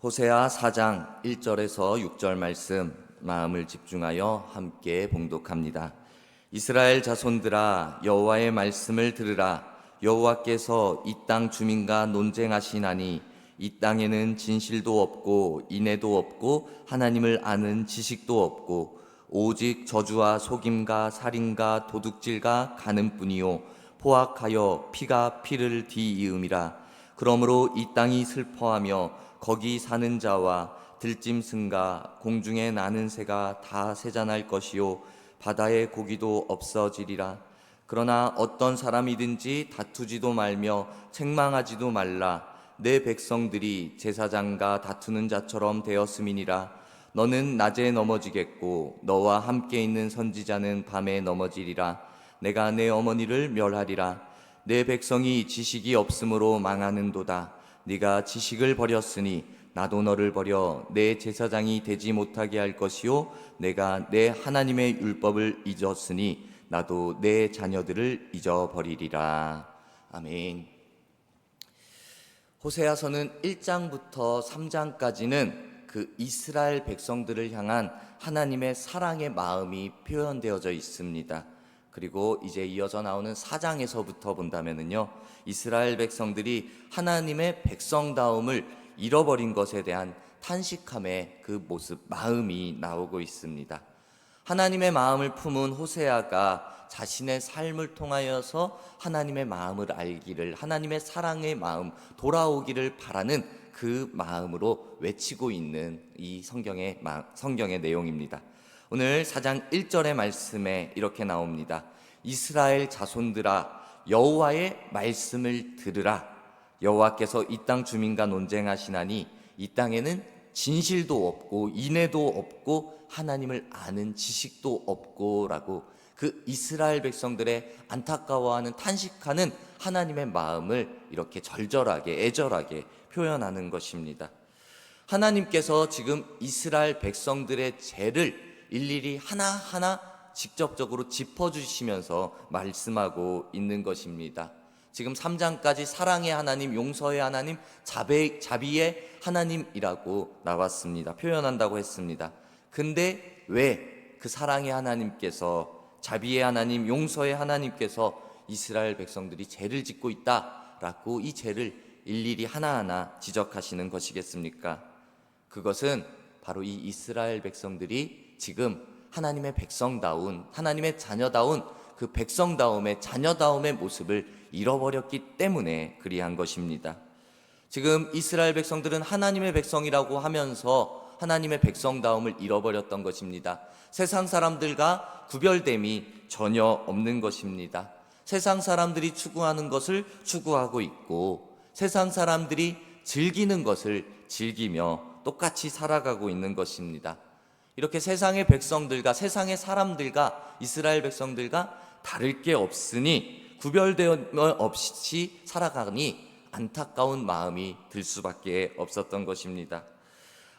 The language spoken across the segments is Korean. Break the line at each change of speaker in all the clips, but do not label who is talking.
호세아 4장 1절에서 6절 말씀 마음을 집중하여 함께 봉독합니다. 이스라엘 자손들아, 여호와의 말씀을 들으라. 여호와께서 이 땅 주민과 논쟁하시나니 이 땅에는 진실도 없고 인애도 없고 하나님을 아는 지식도 없고 오직 저주와 속임과 살인과 도둑질과 간음뿐이요 포악하여 피가 피를 뒤이음이라. 그러므로 이 땅이 슬퍼하며 거기 사는 자와 들짐승과 공중에 나는 새가 다 세잔할 것이요 바다의 고기도 없어지리라. 그러나 어떤 사람이든지 다투지도 말며 책망하지도 말라. 내 백성들이 제사장과 다투는 자처럼 되었음이니라. 너는 낮에 넘어지겠고 너와 함께 있는 선지자는 밤에 넘어지리라. 내가 내 어머니를 멸하리라. 내 백성이 지식이 없으므로 망하는도다. 네가 지식을 버렸으니 나도 너를 버려 내 제사장이 되지 못하게 할 것이요 내가 내 하나님의 율법을 잊었으니 나도 내 자녀들을 잊어버리리라. 아멘. 호세아서는 1장부터 3장까지는 그 이스라엘 백성들을 향한 하나님의 사랑의 마음이 표현되어져 있습니다. 그리고 이제 이어져 나오는 4장에서부터 본다면은요, 이스라엘 백성들이 하나님의 백성다움을 잃어버린 것에 대한 탄식함의 그 모습, 마음이 나오고 있습니다. 하나님의 마음을 품은 호세아가 자신의 삶을 통하여서 하나님의 마음을 알기를, 하나님의 사랑의 마음, 돌아오기를 바라는 그 마음으로 외치고 있는 이 성경의 내용입니다. 오늘 4장 1절의 말씀에 이렇게 나옵니다. 이스라엘 자손들아, 여호와의 말씀을 들으라. 여호와께서 이 땅 주민과 논쟁하시나니 이 땅에는 진실도 없고 인애도 없고 하나님을 아는 지식도 없고 라고 그 이스라엘 백성들의 안타까워하는 탄식하는 하나님의 마음을 이렇게 절절하게 애절하게 표현하는 것입니다. 하나님께서 지금 이스라엘 백성들의 죄를 일일이 하나하나 직접적으로 짚어주시면서 말씀하고 있는 것입니다. 지금 3장까지 사랑의 하나님, 용서의 하나님, 자비의 하나님이라고 나왔습니다. 표현한다고 했습니다. 근데 왜 그 사랑의 하나님께서, 자비의 하나님, 용서의 하나님께서 이스라엘 백성들이 죄를 짓고 있다라고 이 죄를 일일이 하나하나 지적하시는 것이겠습니까? 그것은 바로 이 이스라엘 백성들이 지금 하나님의 백성다운, 하나님의 자녀다운 그 백성다움의, 자녀다움의 모습을 잃어버렸기 때문에 그리한 것입니다. 지금 이스라엘 백성들은 하나님의 백성이라고 하면서 하나님의 백성다움을 잃어버렸던 것입니다. 세상 사람들과 구별됨이 전혀 없는 것입니다. 세상 사람들이 추구하는 것을 추구하고 있고 세상 사람들이 즐기는 것을 즐기며 똑같이 살아가고 있는 것입니다. 이렇게 세상의 백성들과 세상의 사람들과 이스라엘 백성들과 다를 게 없으니 구별되어 없이 살아가니 안타까운 마음이 들 수밖에 없었던 것입니다.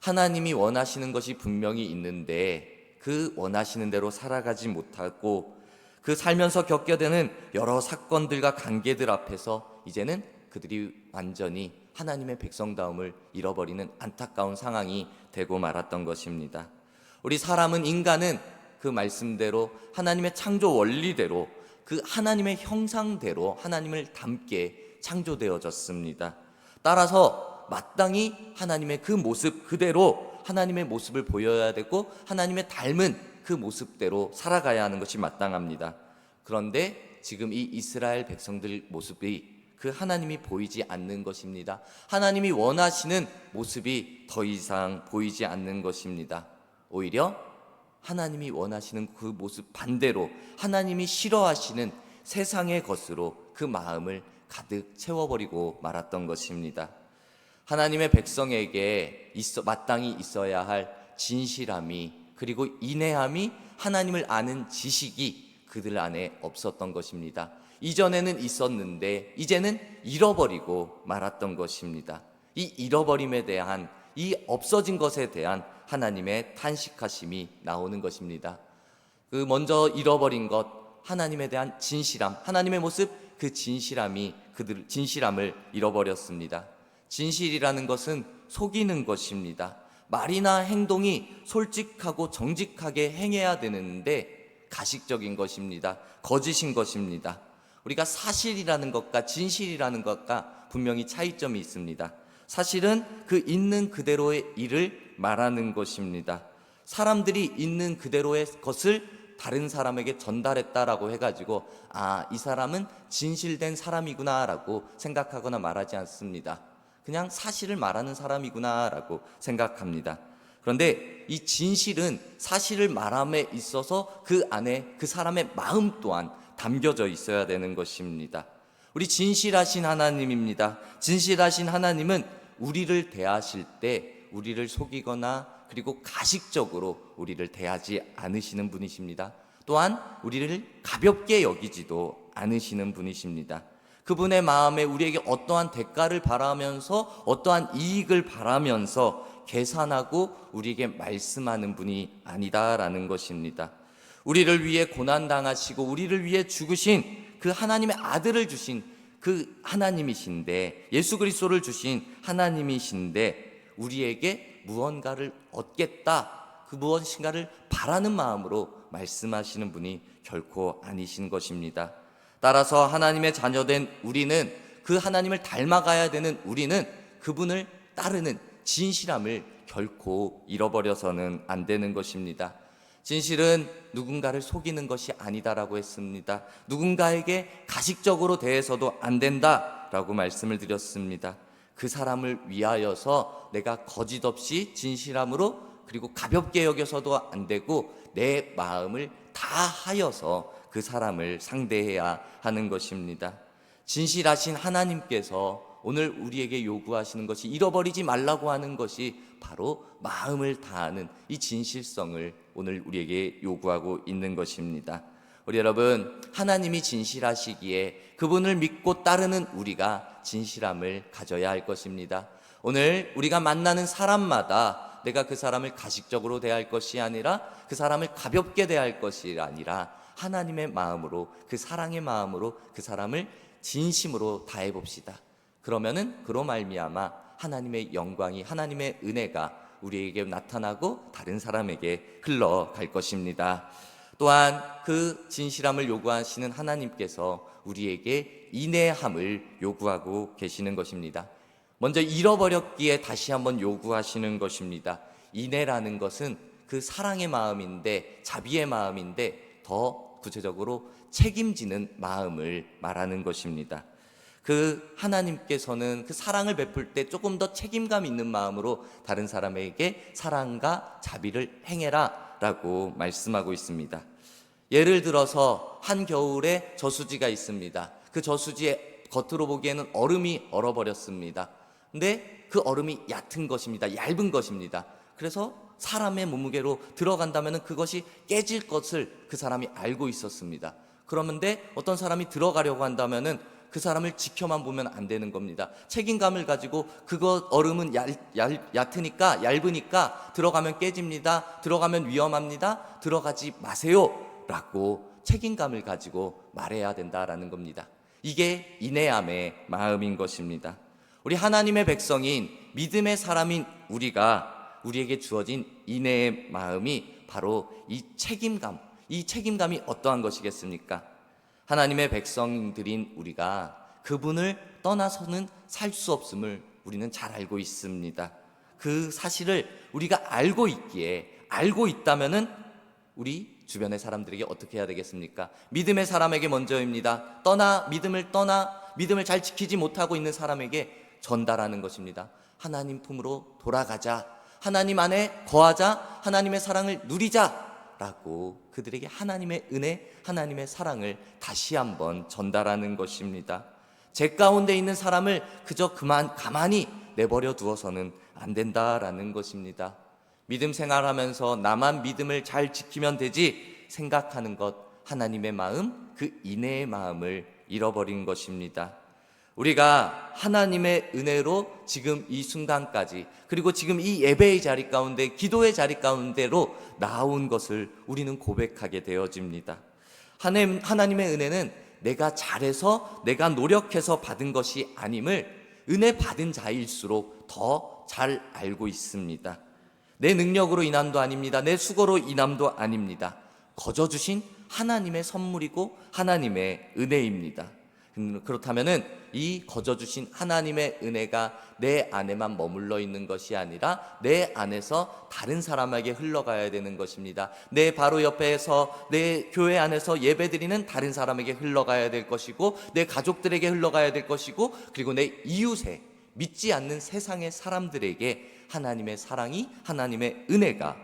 하나님이 원하시는 것이 분명히 있는데 그 원하시는 대로 살아가지 못하고 그 살면서 겪게 되는 여러 사건들과 관계들 앞에서 이제는 그들이 완전히 하나님의 백성다움을 잃어버리는 안타까운 상황이 되고 말았던 것입니다. 우리 사람은, 인간은 그 말씀대로 하나님의 창조 원리대로 그 하나님의 형상대로 하나님을 닮게 창조되어졌습니다. 따라서 마땅히 하나님의 그 모습 그대로 하나님의 모습을 보여야 되고 하나님의 닮은 그 모습대로 살아가야 하는 것이 마땅합니다. 그런데 지금 이 이스라엘 백성들 모습이 그 하나님이 보이지 않는 것입니다. 하나님이 원하시는 모습이 더 이상 보이지 않는 것입니다. 오히려 하나님이 원하시는 그 모습 반대로 하나님이 싫어하시는 세상의 것으로 그 마음을 가득 채워버리고 말았던 것입니다. 하나님의 백성에게 마땅히 있어야 할 진실함이, 그리고 인애함이, 하나님을 아는 지식이 그들 안에 없었던 것입니다. 이전에는 있었는데 이제는 잃어버리고 말았던 것입니다. 이 잃어버림에 대한, 이 없어진 것에 대한 하나님의 탄식하심이 나오는 것입니다. 그 먼저 잃어버린 것, 하나님에 대한 진실함, 하나님의 모습, 그 진실함을 잃어버렸습니다. 진실이라는 것은 속이는 것입니다. 말이나 행동이 솔직하고 정직하게 행해야 되는데 가식적인 것입니다. 거짓인 것입니다. 우리가 사실이라는 것과 진실이라는 것과 분명히 차이점이 있습니다. 사실은 그 있는 그대로의 일을 말하는 것입니다. 사람들이 있는 그대로의 것을 다른 사람에게 전달했다라고 해가지고 이 사람은 진실된 사람이구나라고 생각하거나 말하지 않습니다. 그냥 사실을 말하는 사람이구나라고 생각합니다. 그런데 이 진실은 사실을 말함에 있어서 그 안에 그 사람의 마음 또한 담겨져 있어야 되는 것입니다. 우리 진실하신 하나님입니다. 진실하신 하나님은 우리를 대하실 때 우리를 속이거나 그리고 가식적으로 우리를 대하지 않으시는 분이십니다. 또한 우리를 가볍게 여기지도 않으시는 분이십니다. 그분의 마음에 우리에게 어떠한 대가를 바라면서 어떠한 이익을 바라면서 계산하고 우리에게 말씀하는 분이 아니다라는 것입니다. 우리를 위해 고난당하시고 우리를 위해 죽으신 그 하나님의 아들을 주신 그 하나님이신데, 예수 그리스도를 주신 하나님이신데 우리에게 무언가를 얻겠다, 그 무엇인가를 바라는 마음으로 말씀하시는 분이 결코 아니신 것입니다. 따라서 하나님의 자녀된 우리는, 그 하나님을 닮아가야 되는 우리는 그분을 따르는 진실함을 결코 잃어버려서는 안 되는 것입니다. 진실은 누군가를 속이는 것이 아니다라고 했습니다. 누군가에게 가식적으로 대해서도 안 된다라고 말씀을 드렸습니다. 그 사람을 위하여서 내가 거짓 없이 진실함으로 그리고 가볍게 여겨서도 안 되고 내 마음을 다하여서 그 사람을 상대해야 하는 것입니다. 진실하신 하나님께서 오늘 우리에게 요구하시는 것이, 잃어버리지 말라고 하는 것이 바로 마음을 다하는 이 진실성을 오늘 우리에게 요구하고 있는 것입니다. 우리 여러분, 하나님이 진실하시기에 그분을 믿고 따르는 우리가 진실함을 가져야 할 것입니다. 오늘 우리가 만나는 사람마다 내가 그 사람을 가식적으로 대할 것이 아니라, 그 사람을 가볍게 대할 것이 아니라 하나님의 마음으로, 그 사랑의 마음으로 그 사람을 진심으로 다해 봅시다. 그러면은 그로 말미암아 하나님의 영광이, 하나님의 은혜가 우리에게 나타나고 다른 사람에게 흘러갈 것입니다. 또한 그 진실함을 요구하시는 하나님께서 우리에게 인내함을 요구하고 계시는 것입니다. 먼저 잃어버렸기에 다시 한번 요구하시는 것입니다. 인내라는 것은 그 사랑의 마음인데, 자비의 마음인데 더 구체적으로 책임지는 마음을 말하는 것입니다. 그 하나님께서는 그 사랑을 베풀 때 조금 더 책임감 있는 마음으로 다른 사람에게 사랑과 자비를 행해라 라고 말씀하고 있습니다. 예를 들어서 한겨울에 저수지가 있습니다. 그 저수지에 겉으로 보기에는 얼음이 얼어버렸습니다. 근데 그 얼음이 얕은 것입니다. 얇은 것입니다. 그래서 사람의 몸무게로 들어간다면 그것이 깨질 것을 그 사람이 알고 있었습니다. 그런데 어떤 사람이 들어가려고 한다면 그 사람을 지켜만 보면 안 되는 겁니다. 책임감을 가지고 그거 얼음은 얕으니까, 얇으니까 들어가면 깨집니다. 들어가면 위험합니다. 들어가지 마세요 라고 책임감을 가지고 말해야 된다라는 겁니다. 이게 인내함의 마음인 것입니다. 우리 하나님의 백성인, 믿음의 사람인 우리에게 주어진 인내의 마음이 바로 이 책임감이 어떠한 것이겠습니까? 하나님의 백성들인 우리가 그분을 떠나서는 살 수 없음을 우리는 잘 알고 있습니다. 그 사실을 우리가 알고 있다면은 우리 주변의 사람들에게 어떻게 해야 되겠습니까? 믿음의 사람에게 먼저입니다. 믿음을 잘 지키지 못하고 있는 사람에게 전달하는 것입니다. 하나님 품으로 돌아가자, 하나님 안에 거하자, 하나님의 사랑을 누리자 라고 그들에게 하나님의 은혜, 하나님의 사랑을 다시 한번 전달하는 것입니다. 제 가운데 있는 사람을 그저 가만히 내버려 두어서는 안 된다라는 것입니다. 믿음 생활하면서 나만 믿음을 잘 지키면 되지 생각하는 것, 하나님의 마음, 그 인내의 마음을 잃어버린 것입니다. 우리가 하나님의 은혜로 지금 이 순간까지, 그리고 지금 이 예배의 자리 가운데, 기도의 자리 가운데로 나온 것을 우리는 고백하게 되어집니다. 하나님의 은혜는 내가 잘해서, 내가 노력해서 받은 것이 아님을 은혜 받은 자일수록 더 잘 알고 있습니다. 내 능력으로 인함도 아닙니다. 내 수고로 인함도 아닙니다. 거저 주신 하나님의 선물이고 하나님의 은혜입니다. 그렇다면은 이 거저 주신 하나님의 은혜가 내 안에만 머물러 있는 것이 아니라 내 안에서 다른 사람에게 흘러가야 되는 것입니다. 내 바로 옆에서 내 교회 안에서 예배드리는 다른 사람에게 흘러가야 될 것이고, 내 가족들에게 흘러가야 될 것이고, 그리고 내 이웃에, 믿지 않는 세상의 사람들에게 하나님의 사랑이, 하나님의 은혜가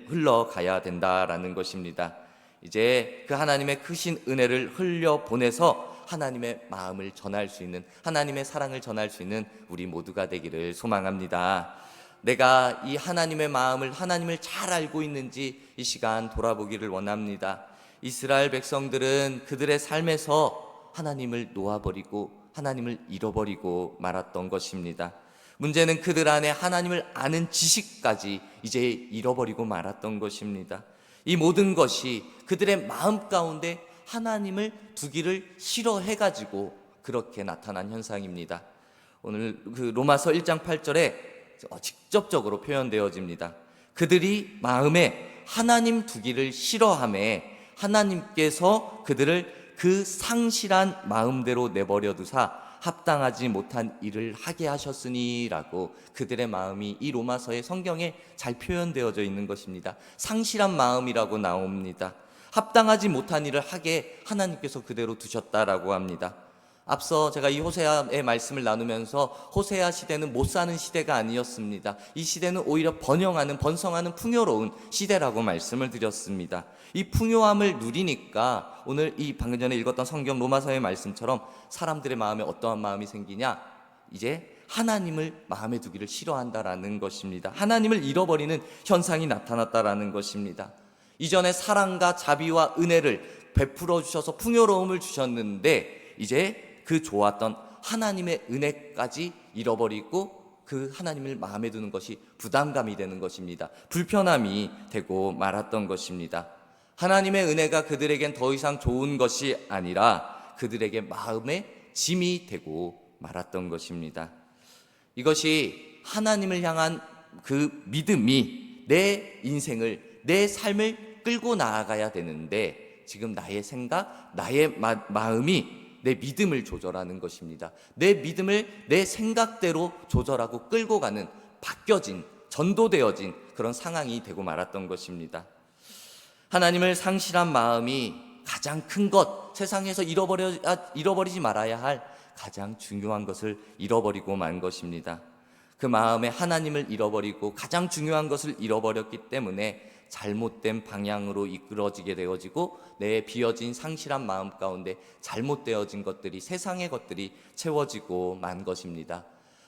흘러가야 된다라는 것입니다. 이제 그 하나님의 크신 은혜를 흘려보내서 하나님의 마음을 전할 수 있는, 하나님의 사랑을 전할 수 있는 우리 모두가 되기를 소망합니다. 내가 이 하나님의 마음을, 하나님을 잘 알고 있는지 이 시간 돌아보기를 원합니다. 이스라엘 백성들은 그들의 삶에서 하나님을 놓아버리고 하나님을 잃어버리고 말았던 것입니다. 문제는 그들 안에 하나님을 아는 지식까지 이제 잃어버리고 말았던 것입니다. 이 모든 것이 그들의 마음 가운데 하나님을 두기를 싫어해가지고 그렇게 나타난 현상입니다. 오늘 그 로마서 1장 8절에 직접적으로 표현되어집니다. 그들이 마음에 하나님 두기를 싫어하며 하나님께서 그들을 그 상실한 마음대로 내버려 두사 합당하지 못한 일을 하게 하셨으니라고 그들의 마음이 이 로마서의 성경에 잘 표현되어져 있는 것입니다. 상실한 마음이라고 나옵니다. 합당하지 못한 일을 하게 하나님께서 그대로 두셨다라고 합니다. 앞서 제가 이 호세아의 말씀을 나누면서 호세아 시대는 못 사는 시대가 아니었습니다. 이 시대는 오히려 번성하는 풍요로운 시대라고 말씀을 드렸습니다. 이 풍요함을 누리니까 오늘 이 방금 전에 읽었던 성경 로마서의 말씀처럼 사람들의 마음에 어떠한 마음이 생기냐? 이제 하나님을 마음에 두기를 싫어한다라는 것입니다. 하나님을 잃어버리는 현상이 나타났다라는 것입니다. 이전에 사랑과 자비와 은혜를 베풀어 주셔서 풍요로움을 주셨는데 이제 그 좋았던 하나님의 은혜까지 잃어버리고 그 하나님을 마음에 두는 것이 부담감이 되는 것입니다. 불편함이 되고 말았던 것입니다. 하나님의 은혜가 그들에겐 더 이상 좋은 것이 아니라 그들에게 마음의 짐이 되고 말았던 것입니다. 이것이 하나님을 향한 그 믿음이 내 인생을, 내 삶을 끌고 나아가야 되는데 지금 나의 생각, 나의 마음이 내 믿음을 조절하는 것입니다. 내 믿음을 내 생각대로 조절하고 끌고 가는, 바뀌어진, 전도되어진 그런 상황이 되고 말았던 것입니다. 하나님을 상실한 마음이 가장 큰 것, 세상에서 잃어버리지 말아야 할 가장 중요한 것을 잃어버리고 만 것입니다. 그 마음에 하나님을 잃어버리고 가장 중요한 것을 잃어버렸기 때문에 잘못된 방향으로 이끌어지게 되어지고 내 비어진 상실한 마음 가운데 잘못되어진 것들이, 세상의 것들이 채워지고 만 것입니다.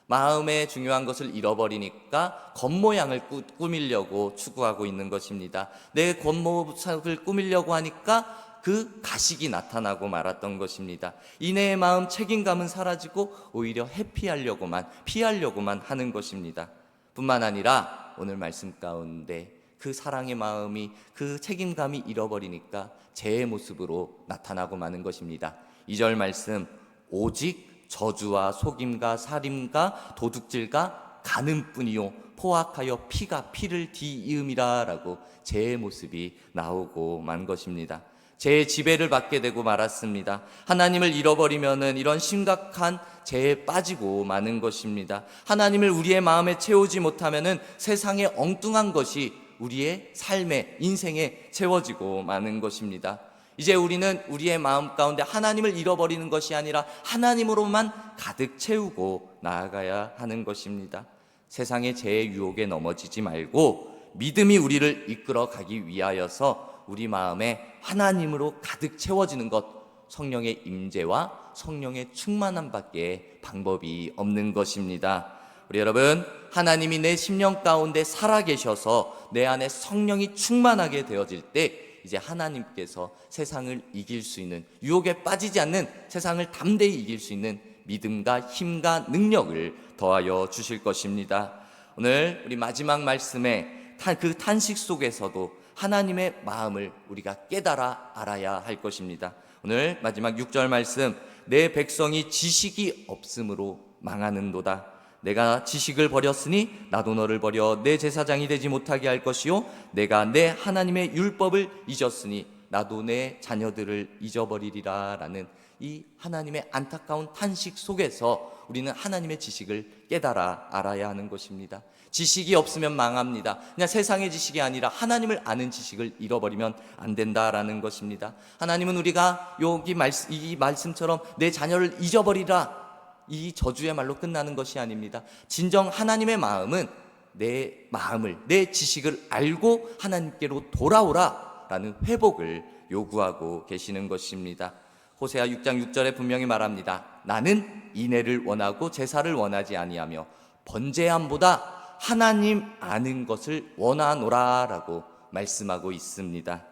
마음에 중요한 것을 잃어버리니까 겉모양을 꾸미려고 추구하고 있는 것입니다. 내 겉모습을 꾸미려고 하니까 그 가식이 나타나고 말았던 것입니다. 이내의 마음 책임감은 사라지고 오히려 회피하려고만, 피하려고만 하는 것입니다. 뿐만 아니라 오늘 말씀 가운데 그 사랑의 마음이, 그 책임감이 잃어버리니까 죄의 모습으로 나타나고 마는 것입니다. 2절 말씀, 오직 저주와 속임과 살인과 도둑질과 간음뿐이요 포악하여 피가 피를 뒤이음이라 라고 죄의 모습이 나오고 만 것입니다. 죄의 지배를 받게 되고 말았습니다. 하나님을 잃어버리면은 이런 심각한 죄에 빠지고 마는 것입니다. 하나님을 우리의 마음에 채우지 못하면은 세상의 엉뚱한 것이 우리의 삶에, 인생에 채워지고 마는 것입니다. 이제 우리는 우리의 마음 가운데 하나님을 잃어버리는 것이 아니라 하나님으로만 가득 채우고 나아가야 하는 것입니다. 세상의 죄의 유혹에 넘어지지 말고 믿음이 우리를 이끌어 가기 위하여서 우리 마음에 하나님으로 가득 채워지는 것, 성령의 임재와 성령의 충만함밖에 방법이 없는 것입니다. 우리 여러분, 하나님이 내 심령 가운데 살아계셔서 내 안에 성령이 충만하게 되어질 때 이제 하나님께서 세상을 이길 수 있는, 유혹에 빠지지 않는, 세상을 담대히 이길 수 있는 믿음과 힘과 능력을 더하여 주실 것입니다. 오늘 우리 마지막 말씀에 그 탄식 속에서도 하나님의 마음을 우리가 깨달아 알아야 할 것입니다. 오늘 마지막 6절 말씀, 내 백성이 지식이 없으므로 망하는도다. 내가 지식을 버렸으니 나도 너를 버려 내 제사장이 되지 못하게 할 것이요 내가 내 하나님의 율법을 잊었으니 나도 내 자녀들을 잊어버리리라 라는 이 하나님의 안타까운 탄식 속에서 우리는 하나님의 지식을 깨달아 알아야 하는 것입니다. 지식이 없으면 망합니다. 그냥 세상의 지식이 아니라 하나님을 아는 지식을 잃어버리면 안 된다라는 것입니다. 하나님은 우리가 여기 이 말씀처럼 내 자녀를 잊어버리라 이 저주의 말로 끝나는 것이 아닙니다. 진정 하나님의 마음은 내 마음을, 내 지식을 알고 하나님께로 돌아오라 라는 회복을 요구하고 계시는 것입니다. 호세아 6장 6절에 분명히 말합니다. 나는 인애를 원하고 제사를 원하지 아니하며 번제함보다 하나님 아는 것을 원하노라 라고 말씀하고 있습니다.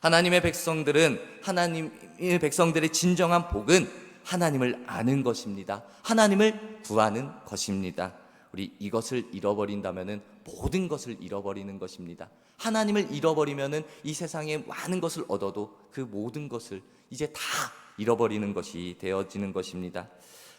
하나님의 백성들의 진정한 복은 하나님을 아는 것입니다. 하나님을 구하는 것입니다. 우리 이것을 잃어버린다면 모든 것을 잃어버리는 것입니다. 하나님을 잃어버리면 이 세상에 많은 것을 얻어도 그 모든 것을 이제 다 잃어버리는 것이 되어지는 것입니다.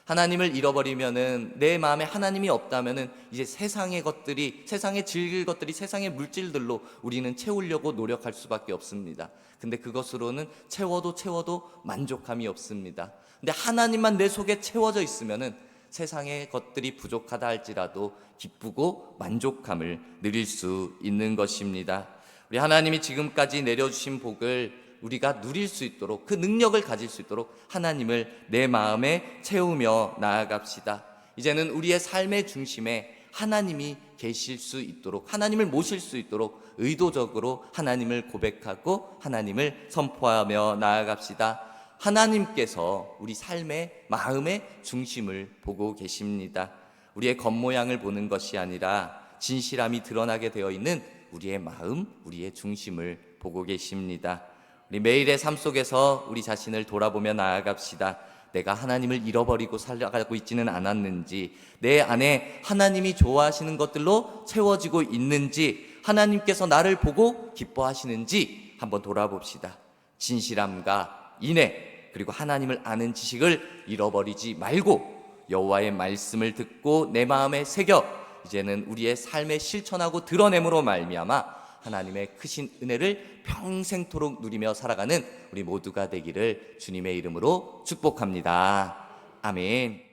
하나님을 잃어버리면은 내 마음에 하나님이 없다면은 이제 세상의 것들이, 세상의 즐길 것들이, 세상의 물질들로 우리는 채우려고 노력할 수밖에 없습니다. 근데 그것으로는 채워도 만족함이 없습니다. 근데 하나님만 내 속에 채워져 있으면은 세상의 것들이 부족하다 할지라도 기쁘고 만족함을 누릴 수 있는 것입니다. 우리 하나님이 지금까지 내려주신 복을 우리가 누릴 수 있도록, 그 능력을 가질 수 있도록 하나님을 내 마음에 채우며 나아갑시다. 이제는 우리의 삶의 중심에 하나님이 계실 수 있도록, 하나님을 모실 수 있도록 의도적으로 하나님을 고백하고 하나님을 선포하며 나아갑시다. 하나님께서 우리 삶의 마음의 중심을 보고 계십니다. 우리의 겉모양을 보는 것이 아니라 진실함이 드러나게 되어 있는 우리의 마음, 우리의 중심을 보고 계십니다. 우리 매일의 삶 속에서 우리 자신을 돌아보며 나아갑시다. 내가 하나님을 잃어버리고 살아가고 있지는 않았는지, 내 안에 하나님이 좋아하시는 것들로 채워지고 있는지, 하나님께서 나를 보고 기뻐하시는지 한번 돌아봅시다. 진실함과 인애, 그리고 하나님을 아는 지식을 잃어버리지 말고 여호와의 말씀을 듣고 내 마음에 새겨 이제는 우리의 삶에 실천하고 드러냄으로 말미암아 하나님의 크신 은혜를 평생토록 누리며 살아가는 우리 모두가 되기를 주님의 이름으로 축복합니다. 아멘.